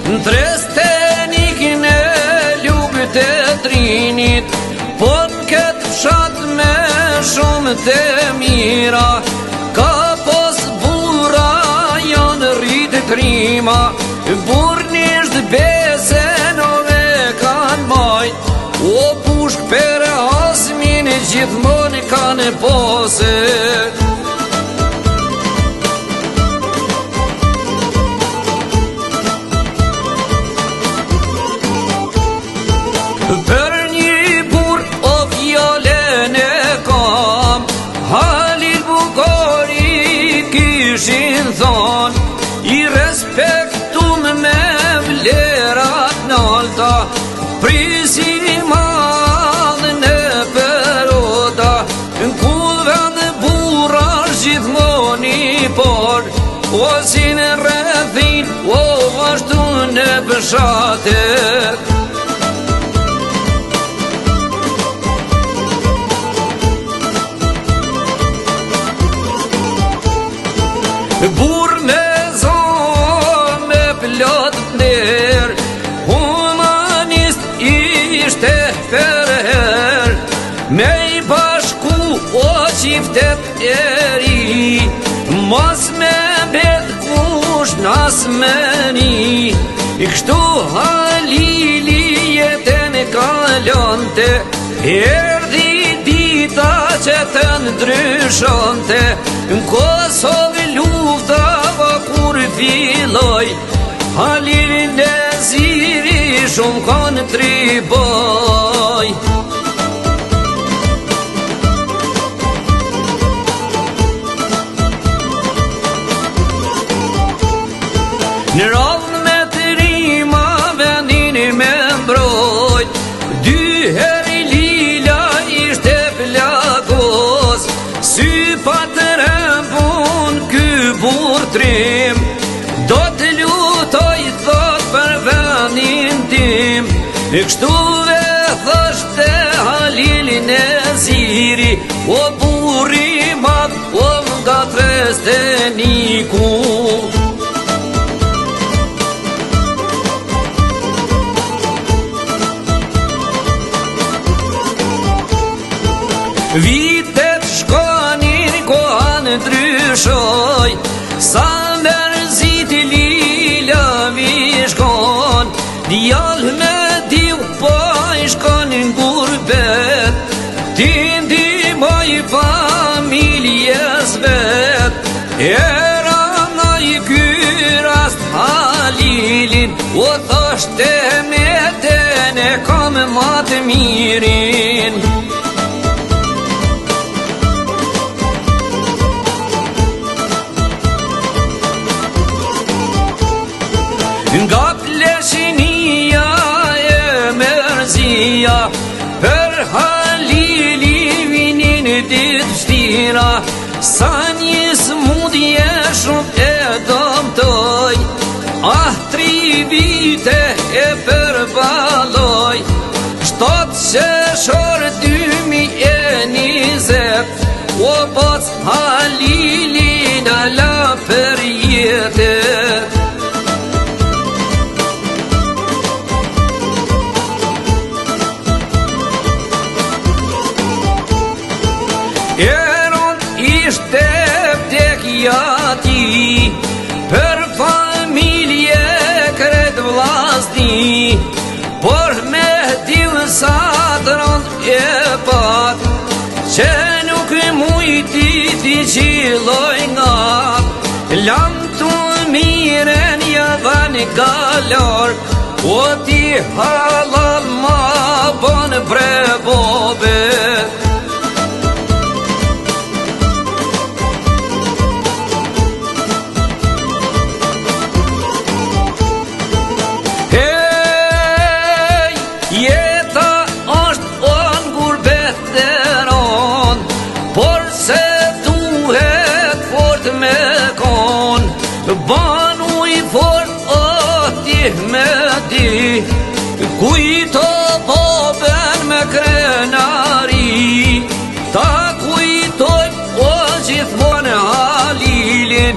Trestenik në lugët e trinit, po në këtë fshat me shumë të mira, ka pos bura janë rritë krima, burnisht besen ove kanë majt, o pushk për asmin gjithmon kanë pose. Për një bur o fjallën e kam, Halil Bukari kishin thon, i respektum me vlerat nalta, prisi madhë në perota, ku vend burar gjithmoni por, o si në rrethin, o ashtu në pëshatet. Bur me zonë me plot nder, humanist ishte ferher, me i bashku o qiftet e ri, mos me bet kush nas me ni, kështu Halili jetën kalonte, erdi dita që të ndryshonte, në Kosovë lufta kur filloj, Halil Neziri shumë kontriboj. Në radhën me të rima vendin me mbrojt, dy heri lila ishte plagos, sy patërëm pun ky burtrim, do të lutoj thot për vendin tim, kështu ve thashte Halil Neziri, o burri madh, o nga Tresteniku. Vitet shkonin kohan ndryshoj, sa mërzit lila vi shkon, djall me diu po i shkon në gurbet, ti ndimoj familjes vet, era na i kyrast Halilin, o thoshte me tene kam matë mirin. Nga pleshinia e mërzia, për Halili vinin ditë vështira, sa një smundje shumë e dëmtoj, 3 vite e përbaloj, 7 qershor 2020, o poc Halili në la për jetet. Eron ishte vdekja ti, për familje kret vllazni, por me diu sa të rënd e pat, që nuk mujti ti qiloj nga, lam të miren javan galor, o ti halal ma bon bre bobet. Banu i fort o ti me di, kujto boben me krenari, ta kujtoj o gjithmon Halilin,